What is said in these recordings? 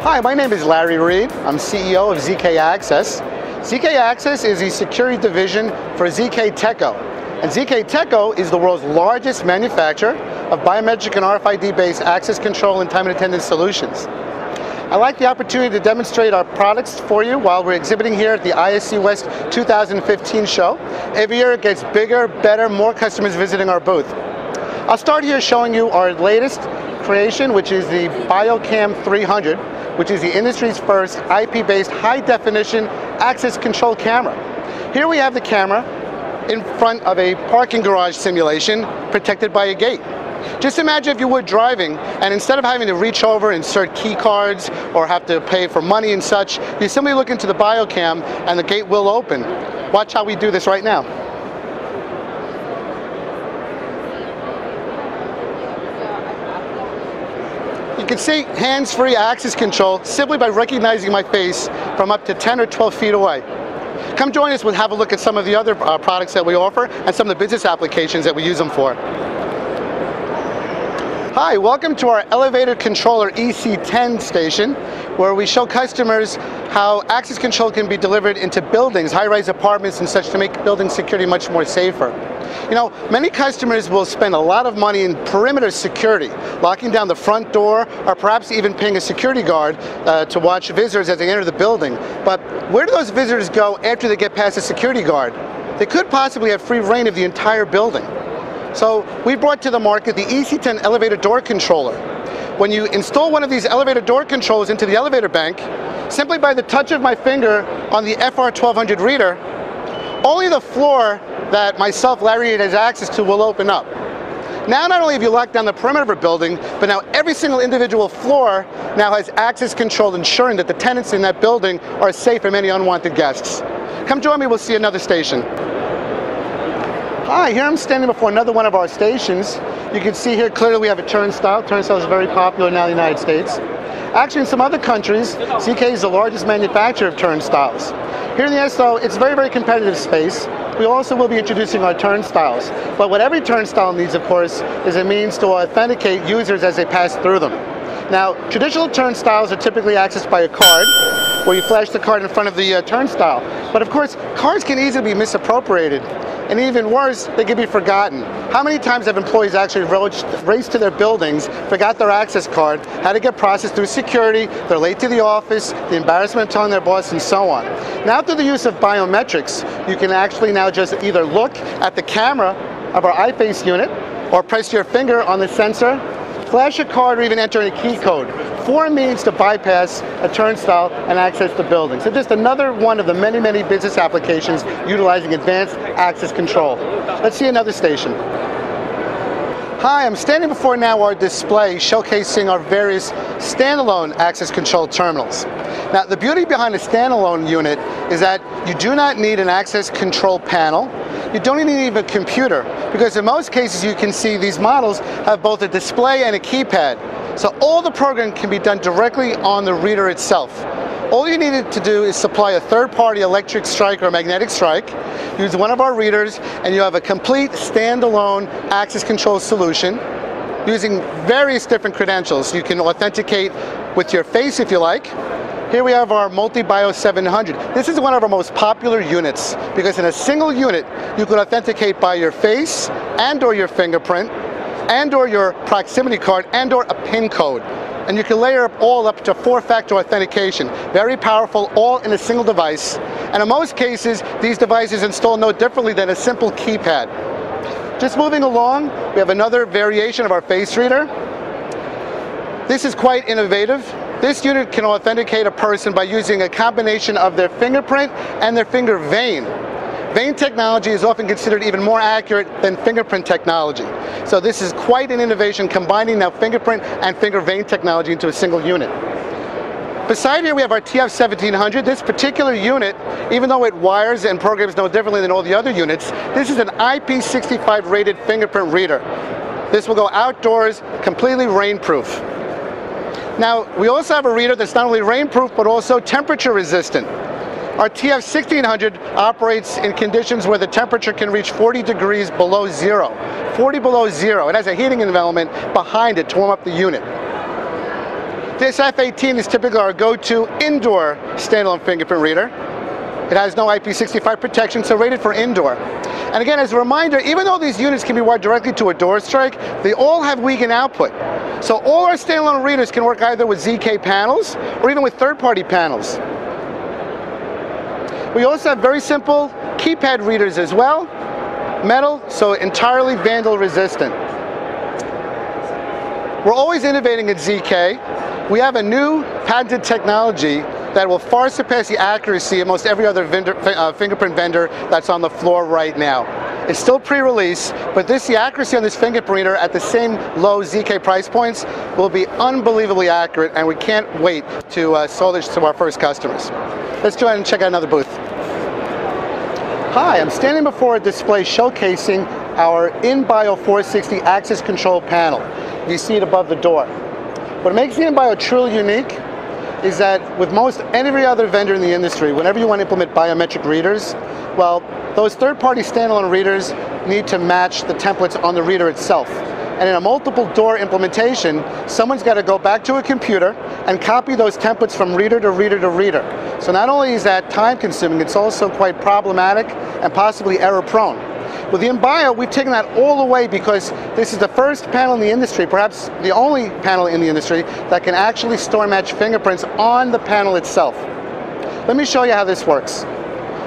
Hi, my name is Larry Reed. I'm CEO of ZKAccess. ZKAccess is the security division for ZKATeco. And ZKATeco is the world's largest manufacturer of biometric and RFID-based access control and time and attendance solutions. I'd like the opportunity to demonstrate our products for you while we're exhibiting here at the ISC West 2015 show. Every year it gets bigger, better, more customers visiting our booth. I'll start here showing you our latest creation, which is the BioCam 300, which is the industry's first IP-based high-definition access control camera. Here we have the camera in front of a parking garage simulation protected by a gate. Just imagine if you were driving and instead of having to reach over and insert key cards or have to pay for money and such, you simply look into the BioCam and the gate will open. Watch how we do this right now. You can see hands-free access control simply by recognizing my face from up to 10 or 12 feet away. Come join us, we'll have a look at some of the other products that we offer and some of the business applications that we use them for. Hi, welcome to our Elevator Controller EC10 station, where we show customers how access control can be delivered into buildings, high-rise apartments and such, to make building security much more safer. You know, many customers will spend a lot of money in perimeter security, locking down the front door or perhaps even paying a security guard to watch visitors as they enter the building. But where do those visitors go after they get past the security guard? They could possibly have free reign of the entire building. So we brought to the market the EC10 elevator door controller. When you install one of these elevator door controls into the elevator bank, simply by the touch of my finger on the FR1200 reader, only the floor that myself, Larry Reed, has access to will open up. Now not only have you locked down the perimeter of a building, but now every single individual floor now has access control, ensuring that the tenants in that building are safe from any unwanted guests. Come join me, we'll see another station. Hi, here I'm standing before another one of our stations. You can see here clearly we have a turnstile. Turnstile is very popular now in the United States. Actually, in some other countries, ZK is the largest manufacturer of turnstiles. Here in the US, though, it's a very, very competitive space. We also will be introducing our turnstiles. But what every turnstile needs, of course, is a means to authenticate users as they pass through them. Now, traditional turnstiles are typically accessed by a card, where you flash the card in front of the turnstile. But of course, cards can easily be misappropriated. And even worse, they can be forgotten. How many times have employees actually raced to their buildings, forgot their access card, had to get processed through security, they're late to the office, the embarrassment of telling their boss, and so on. Now through the use of biometrics, you can actually now just either look at the camera of our iFace unit or press your finger on the sensor, flash a card, or even enter a key code. 4 means to bypass a turnstile and access the building. So just another one of the many, many business applications utilizing advanced access control. Let's see another station. Hi, I'm standing before now our display showcasing our various standalone access control terminals. Now, the beauty behind a standalone unit is that you do not need an access control panel. You don't even need a computer, because in most cases you can see these models have both a display and a keypad. So all the programming can be done directly on the reader itself. All you needed to do is supply a third-party electric strike or magnetic strike, use one of our readers, and you have a complete standalone access control solution using various different credentials. You can authenticate with your face if you like. Here we have our Multi-Bio 700. This is one of our most popular units because in a single unit you can authenticate by your face and or your fingerprint and or your proximity card and or a PIN code. And you can layer up all up to 4-factor authentication. Very powerful, all in a single device. And in most cases, these devices install no differently than a simple keypad. Just moving along, we have another variation of our face reader. This is quite innovative. This unit can authenticate a person by using a combination of their fingerprint and their finger vein. Vein technology is often considered even more accurate than fingerprint technology. So this is quite an innovation, combining now fingerprint and finger vein technology into a single unit. Beside here we have our TF1700. This particular unit, even though it wires and programs no differently than all the other units, this is an IP65 rated fingerprint reader. This will go outdoors, completely rainproof. Now, we also have a reader that's not only rainproof but also temperature resistant. Our TF1600 operates in conditions where the temperature can reach 40 degrees below zero. 40 below zero. It has a heating element behind it to warm up the unit. This F18 is typically our go-to indoor standalone fingerprint reader. It has no IP65 protection, so rated for indoor. And again, as a reminder, even though these units can be wired directly to a door strike, they all have Wiegand output. So all our standalone readers can work either with ZK panels or even with third-party panels. We also have very simple keypad readers as well, metal, so entirely vandal resistant. We're always innovating at ZK. We have a new patented technology that will far surpass the accuracy of most every other fingerprint vendor that's on the floor right now. It's still pre-release, but the accuracy on this fingerprint reader at the same low ZK price points will be unbelievably accurate, and we can't wait to sell this to our first customers. Let's go ahead and check out another booth. Hi, I'm standing before a display showcasing our InBio 460 access control panel. You see it above the door. What makes the InBio truly unique is that with most every other vendor in the industry, whenever you want to implement biometric readers, well, those third-party standalone readers need to match the templates on the reader itself. And in a multiple door implementation, someone's got to go back to a computer and copy those templates from reader to reader to reader. So not only is that time-consuming, it's also quite problematic and possibly error-prone. With the InBio, we've taken that all away because this is the first panel in the industry, perhaps the only panel in the industry, that can actually store and match fingerprints on the panel itself. Let me show you how this works.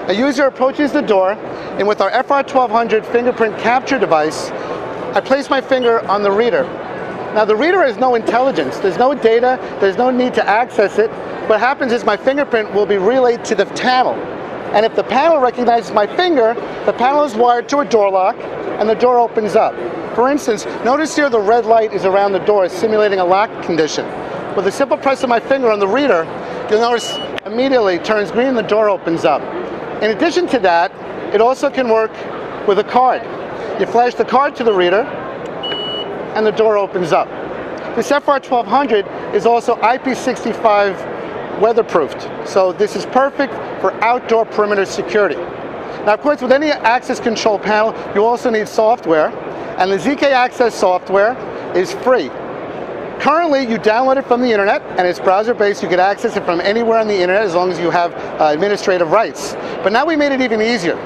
A user approaches the door, and with our FR1200 fingerprint capture device, I place my finger on the reader. Now the reader has no intelligence, there's no data, there's no need to access it. What happens is my fingerprint will be relayed to the panel. And if the panel recognizes my finger, the panel is wired to a door lock and the door opens up. For instance, notice here the red light is around the door, simulating a lock condition. With a simple press of my finger on the reader, you'll notice immediately it turns green and the door opens up. In addition to that, it also can work with a card. You flash the card to the reader and the door opens up. This FR1200 is also IP65 weatherproofed, so this is perfect for outdoor perimeter security. Now, of course, with any access control panel, you also need software, and the ZKAccess software is free. Currently, you download it from the internet, and it's browser-based. You can access it from anywhere on the internet as long as you have administrative rights. But now we made it even easier.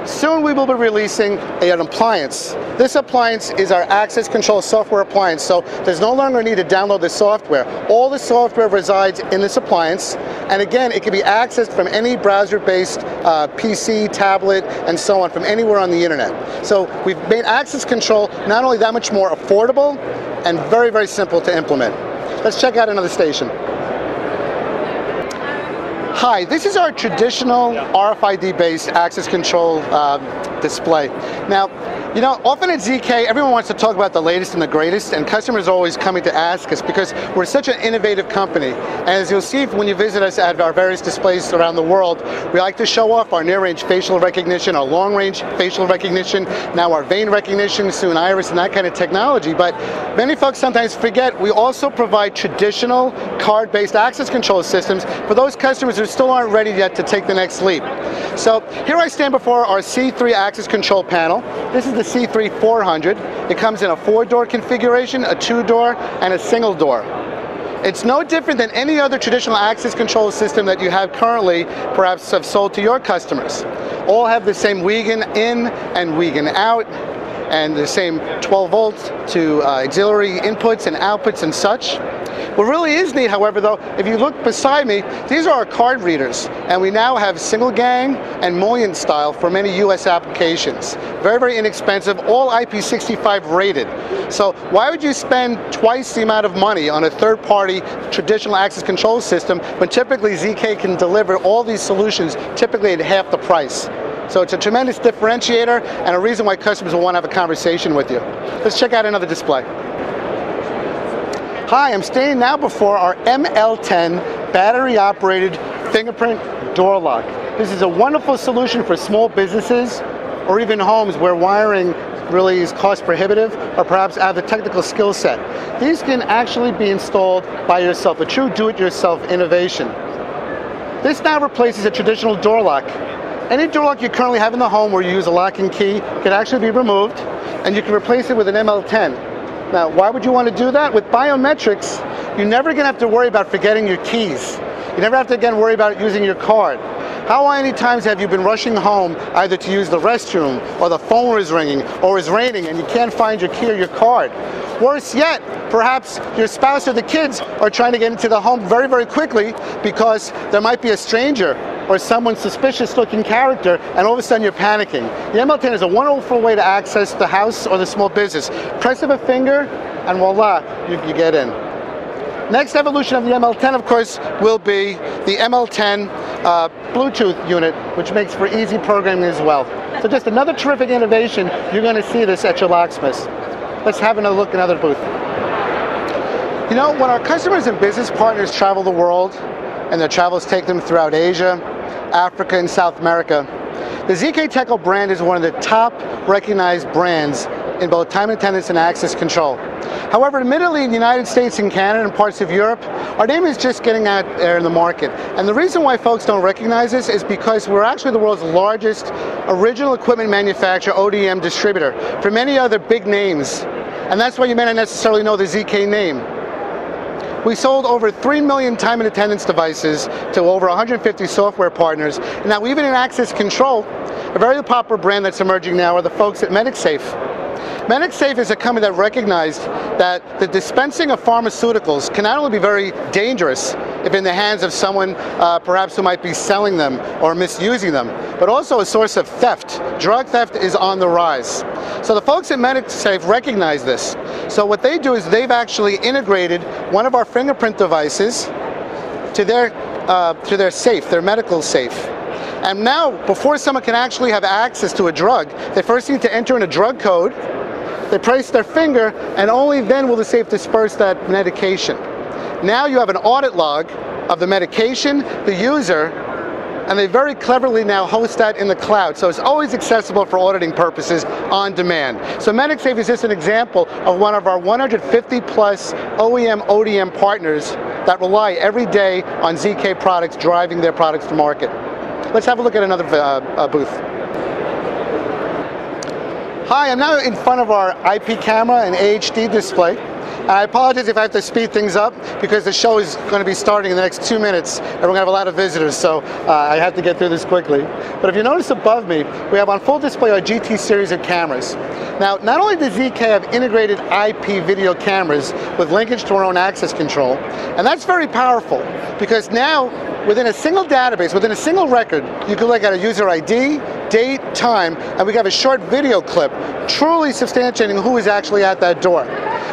Soon we will be releasing an appliance. This appliance is our access control software appliance, so there's no longer a need to download the software. All the software resides in this appliance, and again, it can be accessed from any browser-based PC, tablet, and so on, from anywhere on the internet. So we've made access control not only that much more affordable, and very, very simple to implement. Let's check out another station. Hi, this is our traditional RFID-based access control display. Now, you know, often at ZK, everyone wants to talk about the latest and the greatest, and customers are always coming to ask us because we're such an innovative company. And as you'll see when you visit us at our various displays around the world, we like to show off our near-range facial recognition, our long-range facial recognition, now our vein recognition, soon iris, and that kind of technology. But many folks sometimes forget we also provide traditional card-based access control systems for those customers who still aren't ready yet to take the next leap. So here I stand before our C3 access control panel. This is the C3 400. It comes in a 4-door configuration, a 2-door, and a single door. It's no different than any other traditional access control system that you have currently, perhaps have sold to your customers. All have the same Wiegand in and Wiegand out, and the same 12 volts to auxiliary inputs and outputs and such. What really is neat, however, though, if you look beside me, these are our card readers, and we now have single gang and mullion style for many US applications. Very, very inexpensive, all IP65 rated. So why would you spend twice the amount of money on a third-party traditional access control system when typically ZK can deliver all these solutions typically at half the price? So it's a tremendous differentiator and a reason why customers will want to have a conversation with you. Let's check out another display. Hi, I'm standing now before our ML10 battery-operated fingerprint door lock. This is a wonderful solution for small businesses or even homes where wiring really is cost prohibitive or perhaps have the technical skill set. These can actually be installed by yourself, a true do-it-yourself innovation. This now replaces a traditional door lock. Any door lock you currently have in the home where you use a lock and key can actually be removed, and you can replace it with an ML10. Now, why would you want to do that? With biometrics, you're never going to have to worry about forgetting your keys. You never have to again worry about using your card. How many times have you been rushing home either to use the restroom, or the phone is ringing, or is raining and you can't find your key or your card? Worse yet, perhaps your spouse or the kids are trying to get into the home very, very quickly because there might be a stranger or someone suspicious looking character, and all of a sudden you're panicking. The ML10 is a wonderful way to access the house or the small business. Press of a finger and voila, you get in. Next evolution of the ML10, of course, will be the ML10 Bluetooth unit, which makes for easy programming as well. So just another terrific innovation. You're going to see this at your locksmiths. Let's have another look at another booth. You know, when our customers and business partners travel the world, and their travels take them throughout Asia, Africa, and South America, the ZKAccess brand is one of the top recognized brands in both time and attendance and access control. However, admittedly, in the United States and Canada and parts of Europe, our name is just getting out there in the market. And the reason why folks don't recognize this is because we're actually the world's largest original equipment manufacturer, ODM distributor, for many other big names. And that's why you may not necessarily know the ZK name. We sold over 3 million time and attendance devices to over 150 software partners. And now, even in access control, a very popular brand that's emerging now are the folks at MedicSafe. MedicSafe is a company that recognized that the dispensing of pharmaceuticals can not only be very dangerous if in the hands of someone perhaps who might be selling them or misusing them, but also a source of theft. Drug theft is on the rise. So the folks at MedicSafe recognize this. So what they do is they've actually integrated one of our fingerprint devices to their safe, their medical safe. And now, before someone can actually have access to a drug, they first need to enter in a drug code. They place their finger, and only then will the safe disperse that medication. Now you have an audit log of the medication, the user, and they very cleverly now host that in the cloud. So it's always accessible for auditing purposes on demand. So MedicSafe is just an example of one of our 150 plus OEM, ODM partners that rely every day on ZK products driving their products to market. Let's have a look at another booth. Hi, I'm now in front of our IP camera and HD display. And I apologize if I have to speed things up because the show is going to be starting in the next 2 minutes and we're going to have a lot of visitors, so I have to get through this quickly. But if you notice above me, we have on full display our GT series of cameras. Now, not only does ZK have integrated IP video cameras with linkage to our own access control, and that's very powerful because now within a single database, within a single record, you can look at a user ID, date, time, and we have a short video clip truly substantiating who is actually at that door.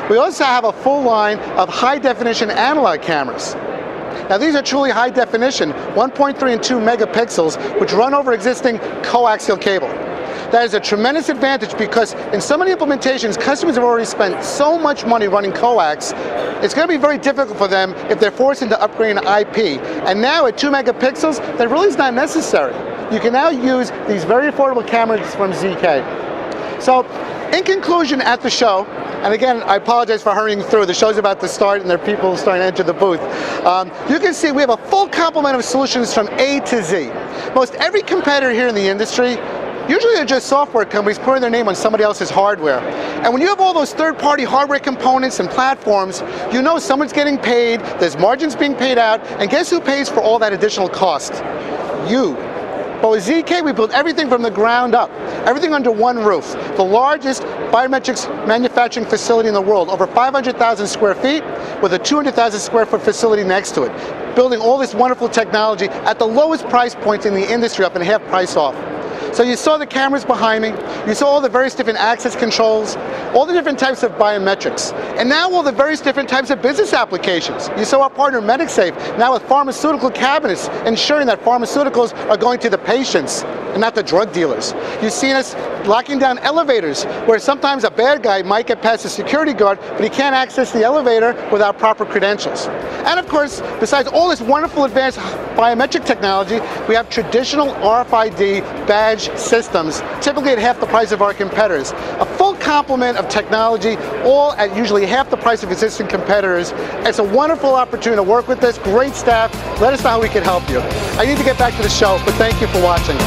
We also have a full line of high-definition analog cameras. Now these are truly high definition, 1.3 and 2 megapixels, which run over existing coaxial cable. That is a tremendous advantage because in so many implementations, customers have already spent so much money running coax, it's going to be very difficult for them if they're forced into upgrading IP. And now at 2 megapixels, that really is not necessary. You can now use these very affordable cameras from ZK. So, in conclusion at the show, and again, I apologize for hurrying through. The show's about to start and there are people starting to enter the booth. You can see we have a full complement of solutions from A to Z. Most every competitor here in the industry, usually they're just software companies putting their name on somebody else's hardware. And when you have all those third-party hardware components and platforms, you know someone's getting paid, there's margins being paid out, and guess who pays for all that additional cost? You. But with ZK, we built everything from the ground up, everything under one roof. The largest biometrics manufacturing facility in the world, over 500,000 square feet, with a 200,000 square foot facility next to it. Building all this wonderful technology at the lowest price point in the industry, up and half price off. So you saw the cameras behind me, you saw all the various different access controls, all the different types of biometrics, and now all the various different types of business applications. You saw our partner MedicSafe, now with pharmaceutical cabinets, ensuring that pharmaceuticals are going to the patients and not the drug dealers. You've seen us locking down elevators, where sometimes a bad guy might get past the security guard, but he can't access the elevator without proper credentials. And of course, besides all this wonderful advanced biometric technology, we have traditional RFID badge systems, typically at half the price of our competitors. A full complement of technology, all at usually half the price of existing competitors. It's a wonderful opportunity to work with us, great staff. Let us know how we can help you. I need to get back to the show, but thank you for watching.